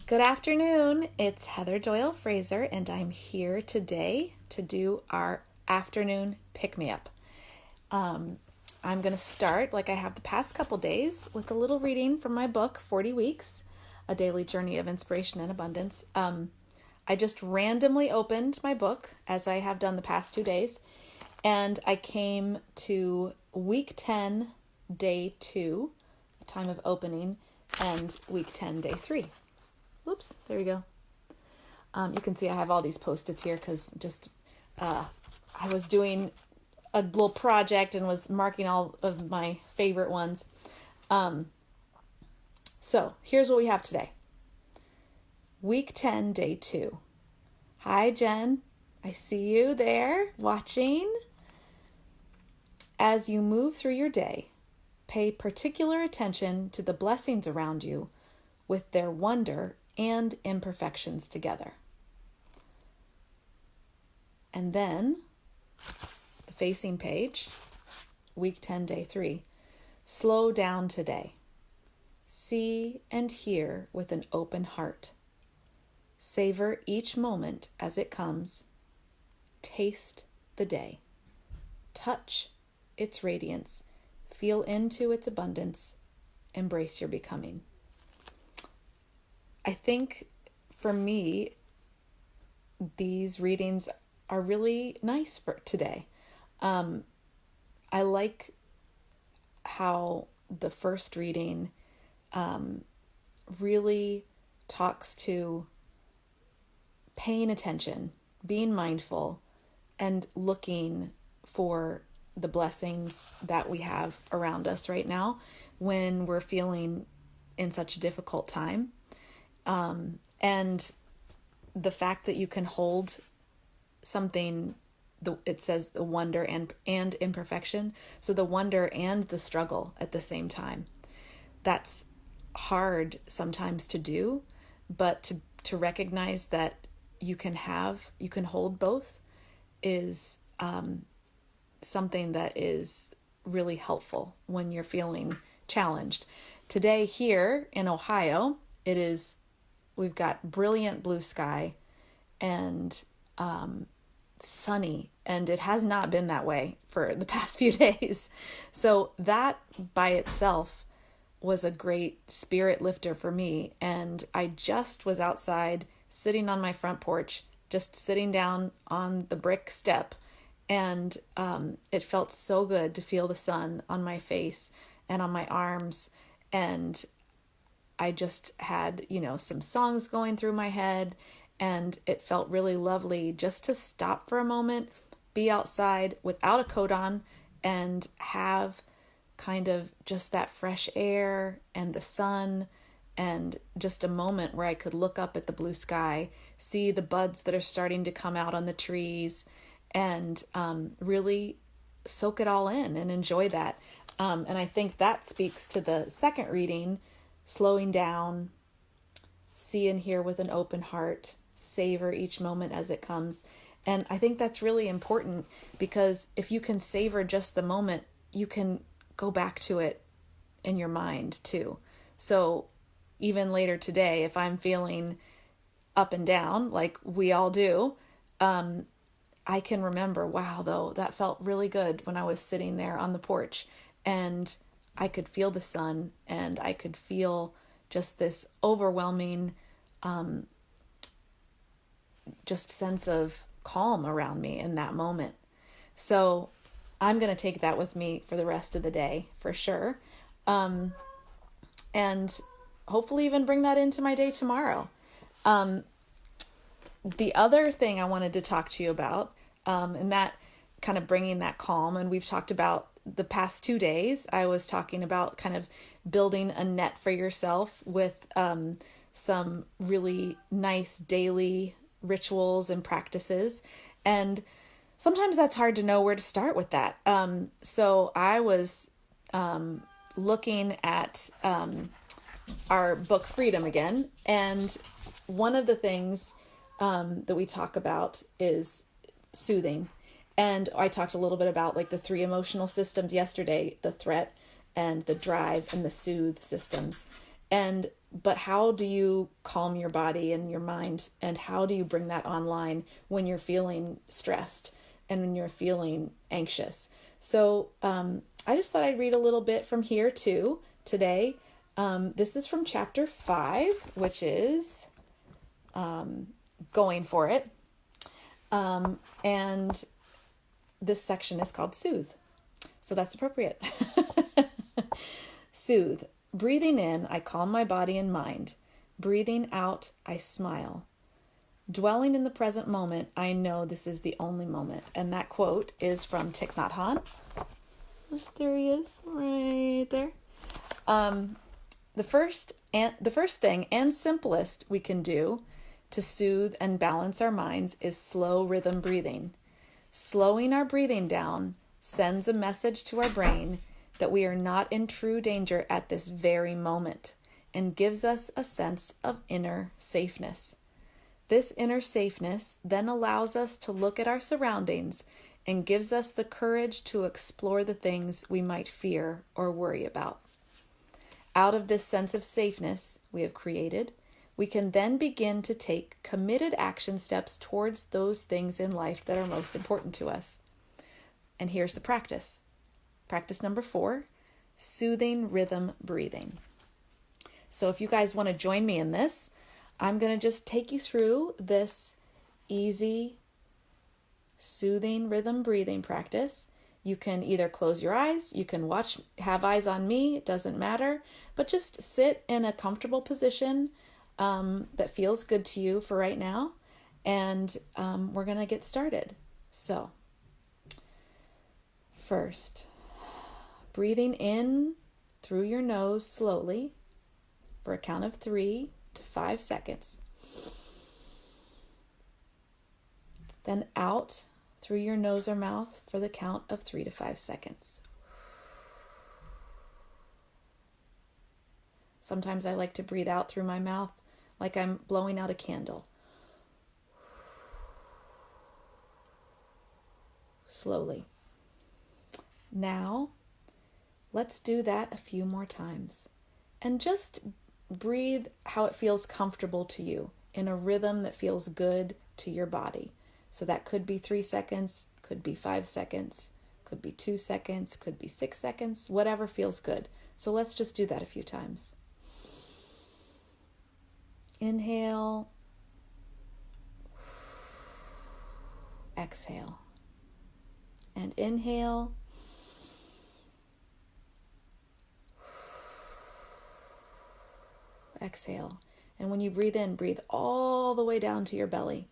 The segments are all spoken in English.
Good afternoon. It's Heather Doyle Fraser, and I'm here today to do our afternoon pick-me-up. I'm going to start, like I have the past couple days, with a little reading from my book, 40 Weeks, A Daily Journey of Inspiration and Abundance. I just randomly opened my book, as I have done the past 2 days, and I came to week 10, day 2, the time of opening, and week 10, day 3. Whoops, there you go. You can see I have all these Post-its here because I was doing a little project and was marking all of my favorite ones. So here's what we have today. Week 10, day 2. Hi, Jen. I see you there watching. As you move through your day, pay particular attention to the blessings around you with their wonder and imperfections together. And then, the facing page, week 10, day 3, slow down today. See and hear with an open heart. Savor each moment as it comes. Taste the day. Touch its radiance. Feel into its abundance. Embrace your becoming. I think for me, these readings are really nice for today. I like how the first reading really talks to paying attention, being mindful, and looking for the blessings that we have around us right now when we're feeling in such a difficult time. And the fact that you can hold something, it says the wonder and imperfection. So the wonder and the struggle at the same time. That's hard sometimes to do, but to recognize that you can hold both is something that is really helpful when you're feeling challenged. Today here in Ohio, we've got brilliant blue sky and sunny, and it has not been that way for the past few days. So that by itself was a great spirit lifter for me. And I just was outside sitting on my front porch, just sitting down on the brick step. And it felt so good to feel the sun on my face and on my arms. And I just had, some songs going through my head, and it felt really lovely just to stop for a moment, be outside without a coat on, and have kind of just that fresh air and the sun, and just a moment where I could look up at the blue sky, see the buds that are starting to come out on the trees, and really soak it all in and enjoy that. And I think that speaks to the second reading, slowing down, see and hear with an open heart, savor each moment as it comes. And I think that's really important, because if you can savor just the moment, you can go back to it in your mind too. So even later today, if I'm feeling up and down, like we all do, I can remember, wow, though, that felt really good when I was sitting there on the porch, and I could feel the sun, and I could feel just this overwhelming just sense of calm around me in that moment. So I'm going to take that with me for the rest of the day for sure. And hopefully even bring that into my day tomorrow. The other thing I wanted to talk to you about, and that kind of bringing that calm, and we've talked about the past 2 days, I was talking about kind of building a net for yourself with some really nice daily rituals and practices. And sometimes that's hard to know where to start with that. So I was looking at our book Freedom again. And one of the things that we talk about is soothing. And I talked a little bit about like the 3 emotional systems yesterday, the threat and the drive and the soothe systems. But how do you calm your body and your mind, and how do you bring that online when you're feeling stressed and when you're feeling anxious? So I just thought I'd read a little bit from here too today. This is from chapter 5, which is Going for It. And this section is called Soothe. So that's appropriate. Soothe. Breathing in, I calm my body and mind. Breathing out, I smile. Dwelling in the present moment, I know this is the only moment. And that quote is from Thich Nhat Hanh. There he is, right there. The first thing and simplest we can do to soothe and balance our minds is slow rhythm breathing. Slowing our breathing down sends a message to our brain that we are not in true danger at this very moment, and gives us a sense of inner safeness. This inner safeness then allows us to look at our surroundings and gives us the courage to explore the things we might fear or worry about. Out of this sense of safeness we have created, we can then begin to take committed action steps towards those things in life that are most important to us. And here's the practice. Practice number 4, soothing rhythm breathing. So if you guys want to join me in this, I'm going to just take you through this easy, soothing rhythm breathing practice. You can either close your eyes, you can have eyes on me, it doesn't matter, but just sit in a comfortable position that feels good to you for right now, and we're going to get started. So, first, breathing in through your nose slowly for a count of 3 to 5 seconds. Then out through your nose or mouth for the count of 3 to 5 seconds. Sometimes I like to breathe out through my mouth like I'm blowing out a candle. Slowly. Now, let's do that a few more times. And just breathe how it feels comfortable to you, in a rhythm that feels good to your body. So that could be 3 seconds, could be 5 seconds, could be 2 seconds, could be 6 seconds, whatever feels good. So let's just do that a few times. Inhale. Exhale. And inhale. Exhale. And when you breathe in, breathe all the way down to your belly.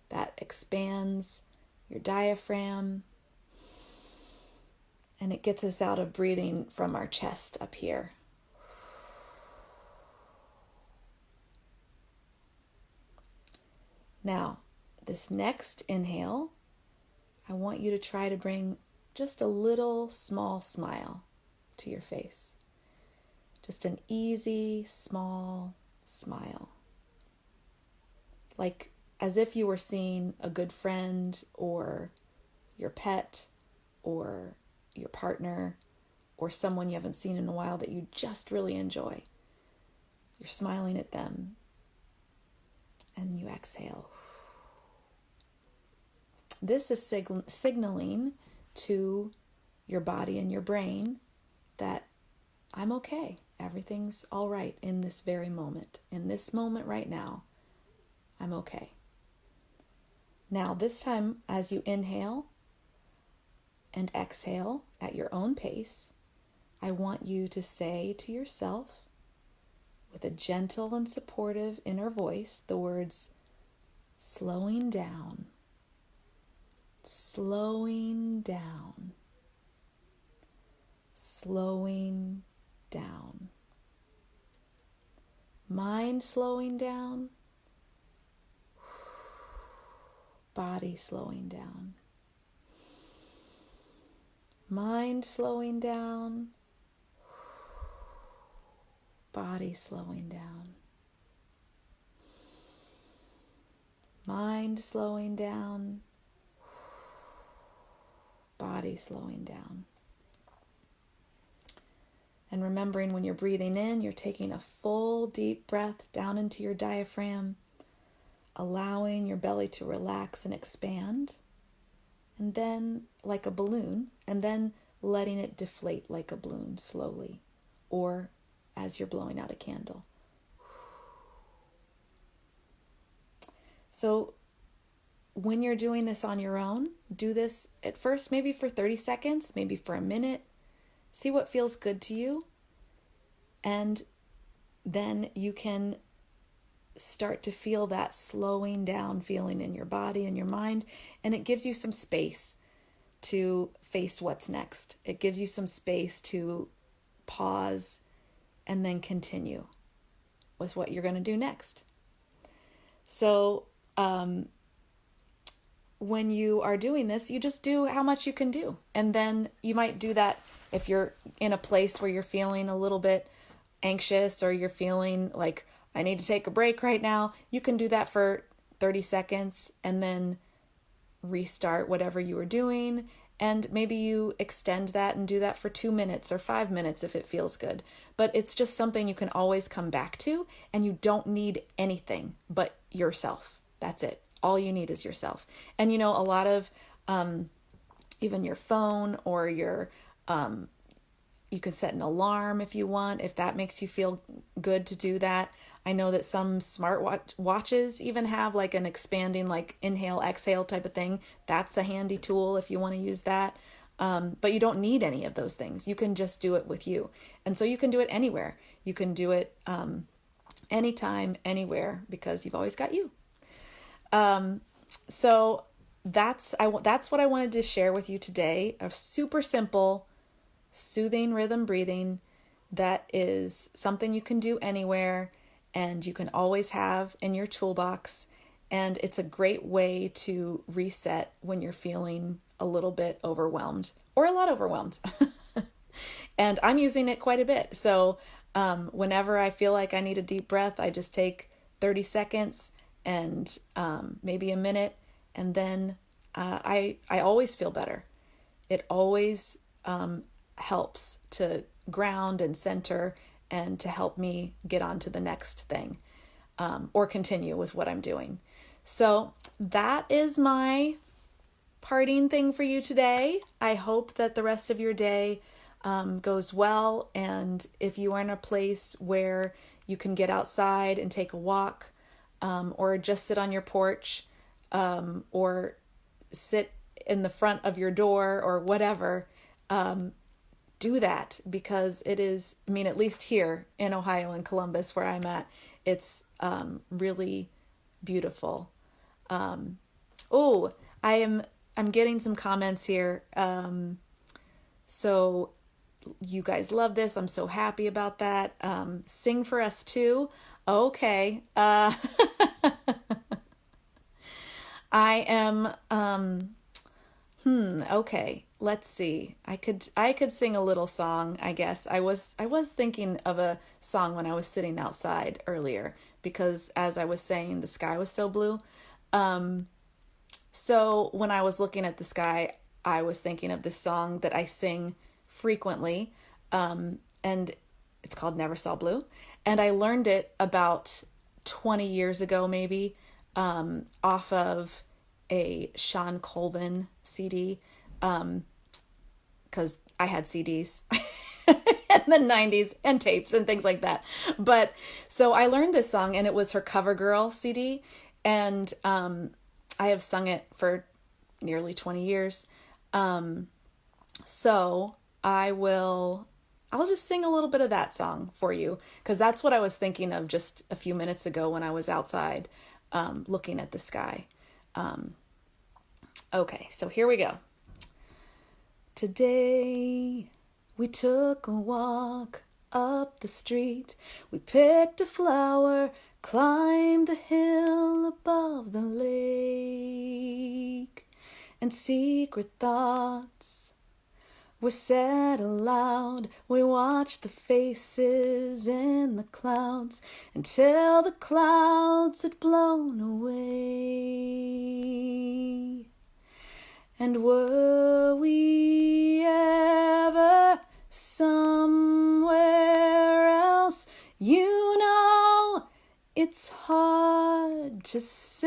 That expands your diaphragm, and it gets us out of breathing from our chest up here. Now, this next inhale, I want you to try to bring just a little small smile to your face. Just an easy, small smile. Like as if you were seeing a good friend or your pet or your partner or someone you haven't seen in a while that you just really enjoy. You're smiling at them, and you exhale. This is signaling to your body and your brain that I'm okay. Everything's all right in this very moment. In this moment right now, I'm okay. Now, this time, as you inhale and exhale at your own pace, I want you to say to yourself, with a gentle and supportive inner voice, the words, slowing down, slowing down, slowing down. Mind slowing down, body slowing down. Mind slowing down, body slowing down. Mind slowing down, body slowing down. And remembering when you're breathing in, you're taking a full deep breath down into your diaphragm, allowing your belly to relax and expand, and then like a balloon, and then letting it deflate like a balloon slowly, or as you're blowing out a candle. So when you're doing this on your own, do this at first maybe for 30 seconds, maybe for a minute. See what feels good to you. And then you can start to feel that slowing down feeling in your body and your mind. And it gives you some space to face what's next. It gives you some space to pause and then continue with what you're going to do next. So, when you are doing this, you just do how much you can do. And then you might do that if you're in a place where you're feeling a little bit anxious or you're feeling like, I need to take a break right now. You can do that for 30 seconds and then restart whatever you were doing. And maybe you extend that and do that for 2 minutes or 5 minutes if it feels good. But it's just something you can always come back to, and you don't need anything but yourself. That's it. All you need is yourself. And a lot of even your phone or your you can set an alarm if you want, if that makes you feel good to do that. I know that some smart watches even have like an expanding like inhale, exhale type of thing. That's a handy tool if you want to use that. But you don't need any of those things. You can just do it with you. And so you can do it anywhere. You can do it anytime, anywhere, because you've always got you. So that's what I wanted to share with you today. A super simple, soothing rhythm breathing that is something you can do anywhere and you can always have in your toolbox. And it's a great way to reset when you're feeling a little bit overwhelmed or a lot overwhelmed. And I'm using it quite a bit. So whenever I feel like I need a deep breath, I just take 30 seconds and maybe a minute, and then I always feel better. It always helps to ground and center and to help me get on to the next thing or continue with what I'm doing. So that is my parting thing for you today. I hope that the rest of your day goes well. And if you are in a place where you can get outside and take a walk, or just sit on your porch, or sit in the front of your door or whatever, do that, because it is, at least here in Ohio and Columbus where I'm at, it's really beautiful. I'm getting some comments here. So you guys love this. I'm so happy about that. Sing for us too. Okay. I am, okay. Let's see. I could sing a little song, I guess. I was thinking of a song when I was sitting outside earlier, because as I was saying, the sky was so blue. So when I was looking at the sky, I was thinking of this song that I sing frequently. And it's called Never Saw Blue. And I learned it about 20 years ago, maybe, off of a Sean Colvin CD, because I had CDs in the 90s and tapes and things like that. But so I learned this song, and it was her CoverGirl CD, and I have sung it for nearly 20 years. So I'll just sing a little bit of that song for you, because that's what I was thinking of just a few minutes ago when I was outside looking at the sky. Okay, so here we go. Today we took a walk up the street. We picked a flower, climbed the hill above the lake, and secret thoughts were said aloud. We watched the faces in the clouds until the clouds had blown away. And were we ever somewhere else. You know, it's hard to say,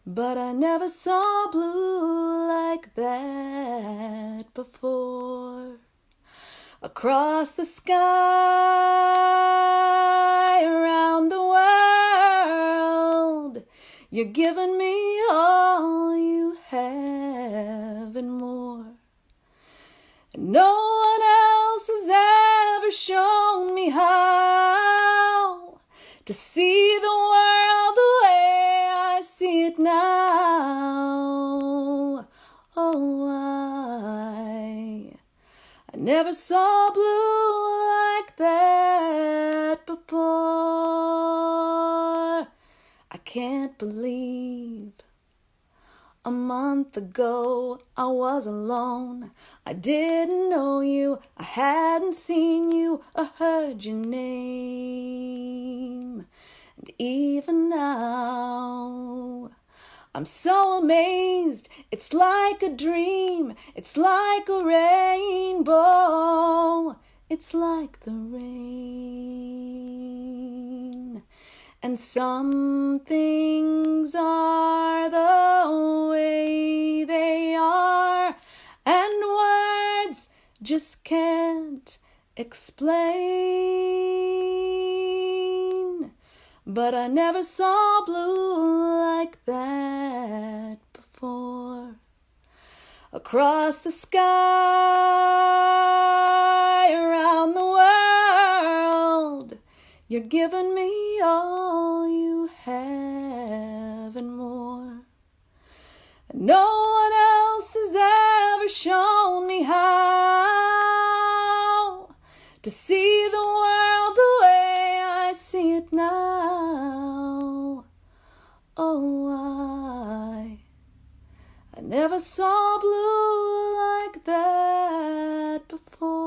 but I never saw blue like that before. Across the sky, around the world, you're giving me all you have and more. And no one else has ever shown me how to see the world the way I see it now. Oh, I never saw blue like that before. I can't believe a month ago I was alone. I didn't know you, I hadn't seen you or heard your name. And even now, I'm so amazed, it's like a dream, it's like a rainbow, it's like the rain. And some things are the way they are, and words just can't explain. But I never saw blue like that before. Across the sky, around the world, you're giving me all you have and more. And no one else has ever shown me how to see the world the way I see it now. Oh, I never saw blue like that before.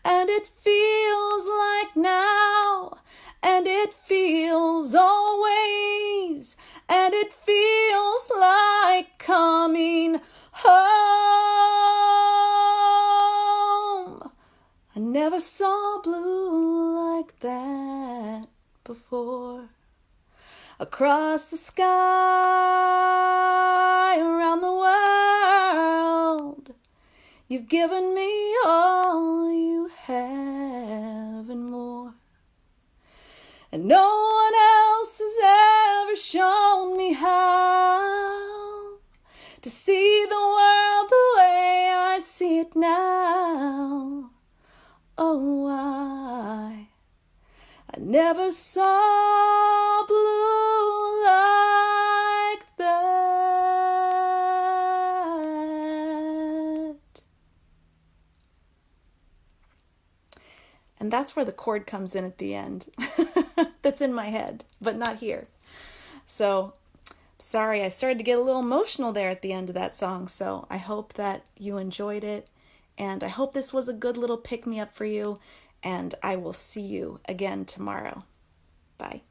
And it feels like now, and it feels always, and it feels like coming home. I never saw blue like that before. Across the sky, around the world, you've given me all you have and more. And no one else has ever shown me how to see the world the way I see it now. Oh, I never saw blue like that. And that's where the chord comes in at the end. That's in my head, but not here. So, sorry, I started to get a little emotional there at the end of that song. So I hope that you enjoyed it. And I hope this was a good little pick-me-up for you. And I will see you again tomorrow. Bye.